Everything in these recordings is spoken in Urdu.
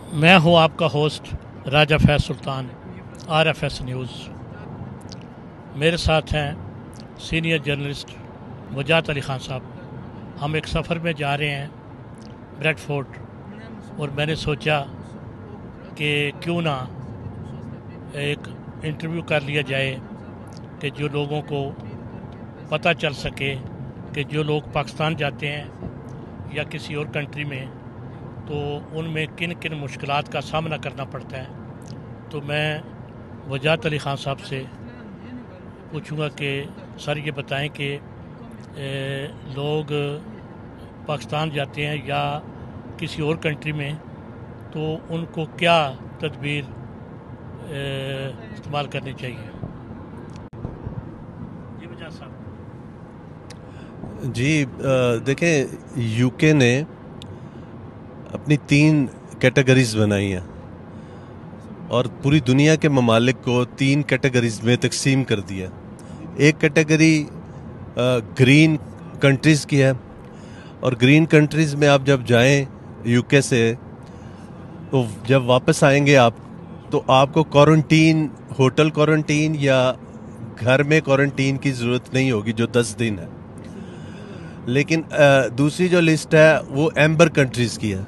میں ہوں آپ کا ہوسٹ راجہ فیض سلطان RFS نیوز۔ میرے ساتھ ہیں سینئر جرنلسٹ وجاہت علی خان صاحب۔ ہم ایک سفر میں جا رہے ہیں بریڈ فورٹ، اور میں نے سوچا کہ کیوں نہ ایک انٹرویو کر لیا جائے کہ جو لوگوں کو پتہ چل سکے کہ جو لوگ پاکستان جاتے ہیں یا کسی اور کنٹری میں تو ان میں کن کن مشکلات کا سامنا کرنا پڑتا ہے۔ تو میں وجاہت علی خان صاحب سے پوچھوں گا کہ سر یہ بتائیں کہ لوگ پاکستان جاتے ہیں یا کسی اور کنٹری میں تو ان کو کیا تدبیر استعمال کرنی چاہیے۔ جی وجاہت صاحب۔ جی دیکھیں، یو کے نے اپنی 3 کیٹیگریز بنائی ہیں اور پوری دنیا کے ممالک کو 3 کیٹیگریز میں تقسیم کر دیا۔ ایک کیٹیگری گرین کنٹریز کی ہے، اور گرین کنٹریز میں آپ جب جائیں یو کے سے تو جب واپس آئیں گے آپ تو آپ کو کوارنٹین، ہوٹل کوارنٹین یا گھر میں کوارنٹین کی ضرورت نہیں ہوگی جو 10 دن ہے۔ لیکن دوسری جو لسٹ ہے وہ ایمبر کنٹریز کی ہے۔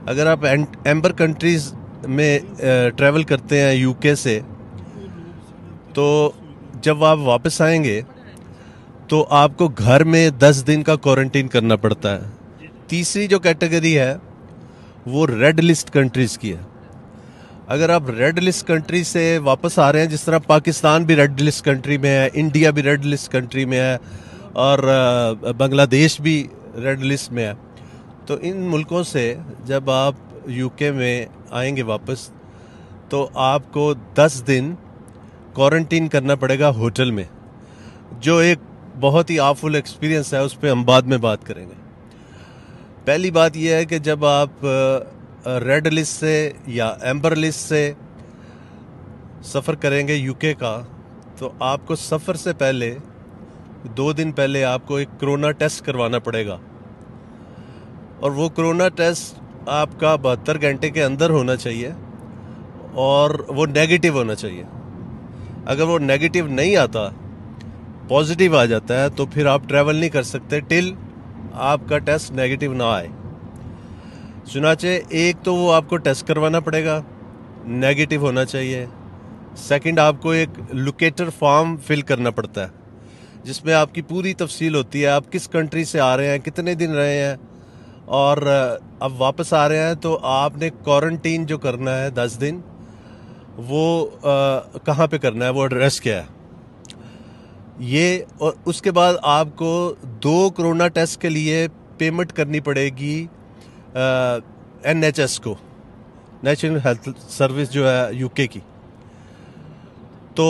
اگر آپ ایمبر کنٹریز میں ٹریول کرتے ہیں یو کے سے تو جب آپ واپس آئیں گے تو آپ کو گھر میں 10 دن کا کوارنٹین کرنا پڑتا ہے۔ تیسری جو کیٹیگری ہے وہ ریڈ لسٹ کنٹریز کی ہے۔ اگر آپ ریڈ لسٹ کنٹری سے واپس آ رہے ہیں، جس طرح پاکستان بھی ریڈ لسٹ کنٹری میں ہے، انڈیا بھی ریڈ لسٹ کنٹری میں ہے، اور بنگلہ دیش بھی ریڈ لسٹ میں ہے، تو ان ملکوں سے جب آپ یو کے میں آئیں گے واپس تو آپ کو 10 دن کوارنٹین کرنا پڑے گا ہوٹل میں، جو ایک بہت ہی آفل ایکسپیرینس ہے، اس پہ ہم بعد میں بات کریں گے۔ پہلی بات یہ ہے کہ جب آپ ریڈ لسٹ سے یا ایمبر لسٹ سے سفر کریں گے یو کے کا تو آپ کو سفر سے پہلے 2 دن پہلے آپ کو ایک کرونا ٹیسٹ کروانا پڑے گا، اور وہ کرونا ٹیسٹ آپ کا 72 گھنٹے کے اندر ہونا چاہیے اور وہ نیگیٹو ہونا چاہیے۔ اگر وہ نیگیٹو نہیں آتا، پازیٹیو آ جاتا ہے، تو پھر آپ ٹریول نہیں کر سکتے ٹل آپ کا ٹیسٹ نیگیٹو نہ آئے۔ چنانچہ ایک تو وہ آپ کو ٹیسٹ کروانا پڑے گا، نیگیٹو ہونا چاہیے۔ سیکنڈ، آپ کو ایک لوکیٹر فارم فل کرنا پڑتا ہے جس میں آپ کی پوری تفصیل ہوتی ہے، آپ کس کنٹری سے آ رہے ہیں، کتنے دن رہے ہیں، اور اب واپس آ رہے ہیں تو آپ نے کوارنٹین جو کرنا ہے 10 دن وہ کہاں پہ کرنا ہے، وہ ایڈریس کیا ہے یہ۔ اور اس کے بعد آپ کو 2 کرونا ٹیسٹ کے لیے پیمنٹ کرنی پڑے گی NHS کو، نیشنل ہیلتھ سروس جو ہے یو کے کی۔ تو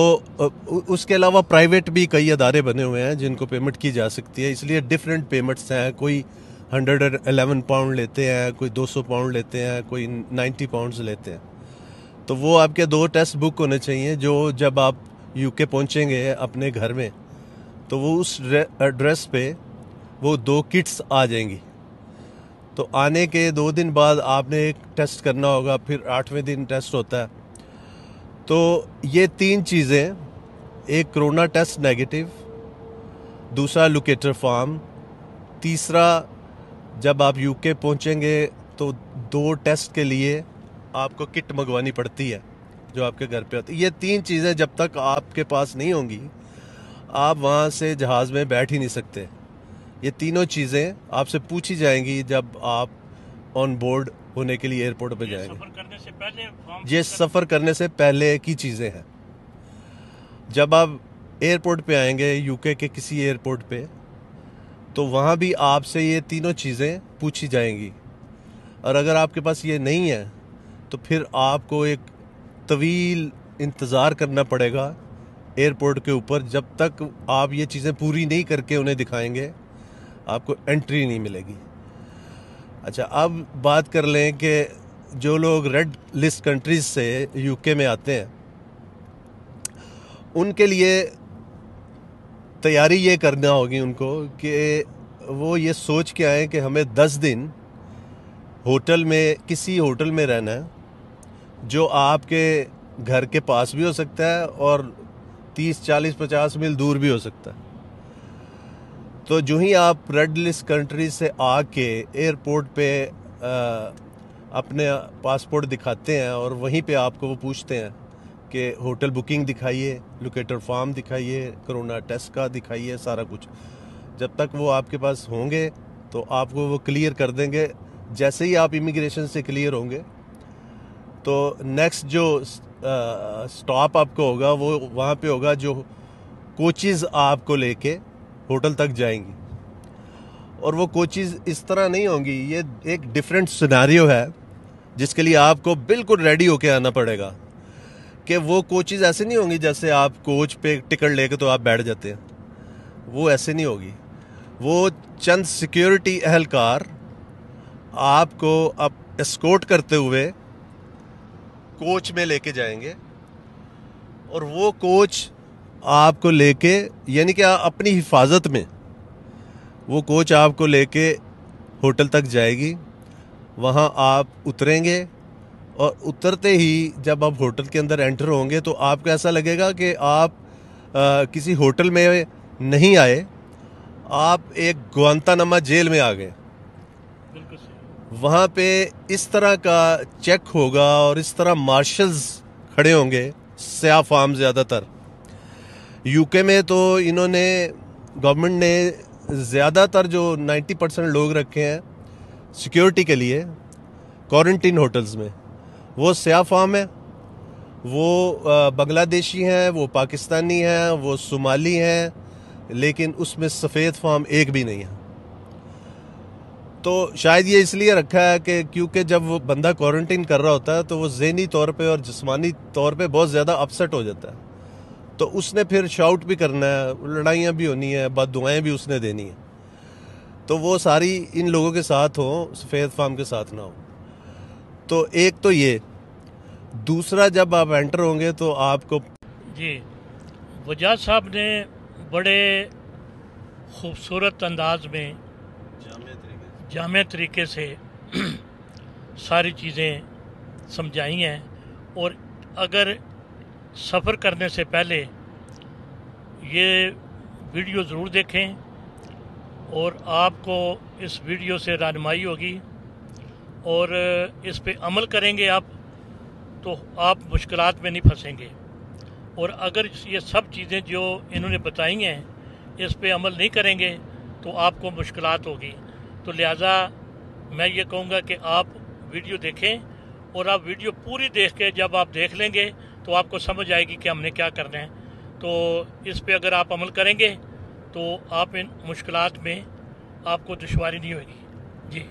اس کے علاوہ پرائیویٹ بھی کئی ادارے بنے ہوئے ہیں جن کو پیمنٹ کی جا سکتی ہے، اس لیے ڈیفرنٹ پیمنٹس ہیں۔ کوئی 111 پاؤنڈ لیتے ہیں، کوئی 200 پاؤنڈ لیتے ہیں، کوئی 90 پاؤنڈز لیتے ہیں۔ تو وہ آپ کے 2 ٹیسٹ بک ہونے چاہیے، جو جب آپ یو کے پہنچیں گے اپنے گھر میں تو وہ اس ایڈریس پہ وہ 2 کٹس آ جائیں گی۔ تو آنے کے 2 دن بعد آپ نے ایک ٹیسٹ کرنا ہوگا، پھر 8ویں دن ٹیسٹ ہوتا ہے۔ تو یہ 3 چیزیں، ایک کرونا ٹیسٹ نیگیٹو، دوسرا لوکیٹر فارم، تیسرا جب آپ یو کے پہنچیں گے تو 2 ٹیسٹ کے لیے آپ کو کٹ منگوانی پڑتی ہے جو آپ کے گھر پہ ہوتی ہے۔ یہ 3 چیزیں جب تک آپ کے پاس نہیں ہوں گی آپ وہاں سے جہاز میں بیٹھ ہی نہیں سکتے۔ یہ تینوں چیزیں آپ سے پوچھی جائیں گی جب آپ آن بورڈ ہونے کے لیے ایئرپورٹ پہ جائیں گے۔ یہ سفر کرنے سے پہلے کی چیزیں ہیں۔ جب آپ ایئرپورٹ پہ آئیں گے یو کے کسی ایئرپورٹ پہ تو وہاں بھی آپ سے یہ تینوں چیزیں پوچھی جائیں گی، اور اگر آپ کے پاس یہ نہیں ہے تو پھر آپ کو ایک طویل انتظار کرنا پڑے گا ایئرپورٹ کے اوپر، جب تک آپ یہ چیزیں پوری نہیں کر کے انہیں دکھائیں گے آپ کو انٹری نہیں ملے گی۔ اچھا، اب بات کر لیں کہ جو لوگ ریڈ لسٹ کنٹریز سے یو کے میں آتے ہیں ان کے لیے تیاری یہ کرنا ہوگی ان کو کہ وہ یہ سوچ کے آئیں کہ ہمیں 10 دن ہوٹل میں کسی ہوٹل میں رہنا ہے جو آپ کے گھر کے پاس بھی ہو سکتا ہے اور 30 40 50 میل دور بھی ہو سکتا ہے. تو جو ہی آپ ریڈ لسٹ کنٹری سے آ کے ایئرپورٹ پہ اپنے پاسپورٹ دکھاتے ہیں اور وہیں پہ آپ کو وہ پوچھتے ہیں کہ ہوٹل بکنگ دکھائیے, لوکیٹر فارم دکھائیے, کرونا ٹیسٹ کا دکھائیے, سارا کچھ. جب تک وہ آپ کے پاس ہوں گے تو آپ کو وہ کلیئر کر دیں گے. جیسے ہی آپ امیگریشن سے کلیئر ہوں گے تو نیکسٹ جو سٹاپ آپ کو ہوگا وہ وہاں پہ ہوگا جو کوچز آپ کو لے کے ہوٹل تک جائیں گی. اور وہ کوچز اس طرح نہیں ہوں گی, یہ ایک ڈیفرنٹ سیناریو ہے جس کے لیے آپ کو بالکل ریڈی ہو کے آنا پڑے گا. کہ وہ کوچز ایسے نہیں ہوں گی جیسے آپ کوچ پہ ٹکٹ لے کے تو آپ بیٹھ جاتے ہیں, وہ ایسے نہیں ہوگی. وہ چند سیکیورٹی اہلکار آپ کو اب اسکورٹ کرتے ہوئے کوچ میں لے کے جائیں گے, اور وہ کوچ آپ کو لے کے, یعنی کہ اپنی حفاظت میں وہ کوچ آپ کو لے کے ہوٹل تک جائے گی. وہاں آپ اتریں گے اور اترتے ہی جب آپ ہوٹل کے اندر انٹر ہوں گے تو آپ کو ایسا لگے گا کہ آپ کسی ہوٹل میں نہیں آئے, آپ ایک گوانتانامہ جیل میں آ گئے. بالکل صحیح. وہاں پہ اس طرح کا چیک ہوگا اور اس طرح مارشلز کھڑے ہوں گے, سیاہ فام زیادہ تر. یو کے میں تو انہوں نے گورنمنٹ نے زیادہ تر جو 90% لوگ رکھے ہیں سیکیورٹی کے لیے کوارنٹین ہوٹلز میں, وہ سیاہ فام ہیں, وہ بنگلہ دیشی ہیں, وہ پاکستانی ہیں, وہ صومالی ہیں, لیکن اس میں سفید فام ایک بھی نہیں ہے. تو شاید یہ اس لیے رکھا ہے کہ کیونکہ جب وہ بندہ کوارنٹین کر رہا ہوتا ہے تو وہ ذہنی طور پہ اور جسمانی طور پہ بہت زیادہ اپسٹ ہو جاتا ہے. تو اس نے پھر شاؤٹ بھی کرنا ہے, لڑائیاں بھی ہونی ہیں, بد دعائیں بھی اس نے دینی ہیں. تو وہ ساری ان لوگوں کے ساتھ ہوں, سفید فام کے ساتھ نہ ہو. تو ایک تو یہ. دوسرا, جب آپ انٹر ہوں گے تو آپ کو جی وجاہت صاحب نے بڑے خوبصورت انداز میں جامع طریقے سے ساری چیزیں سمجھائی ہیں. اور اگر سفر کرنے سے پہلے یہ ویڈیو ضرور دیکھیں اور آپ کو اس ویڈیو سے رہنمائی ہوگی اور اس پہ عمل کریں گے آپ تو آپ مشکلات میں نہیں پھنسیں گے. اور اگر یہ سب چیزیں جو انہوں نے بتائی ہیں اس پہ عمل نہیں کریں گے تو آپ کو مشکلات ہوگی. تو لہٰذا میں یہ کہوں گا کہ آپ ویڈیو دیکھیں, اور آپ ویڈیو پوری دیکھ کے جب آپ دیکھ لیں گے تو آپ کو سمجھ آئے گی کہ ہم نے کیا کرنا ہے. تو اس پہ اگر آپ عمل کریں گے تو آپ ان مشکلات میں آپ کو دشواری نہیں ہوگی. جی.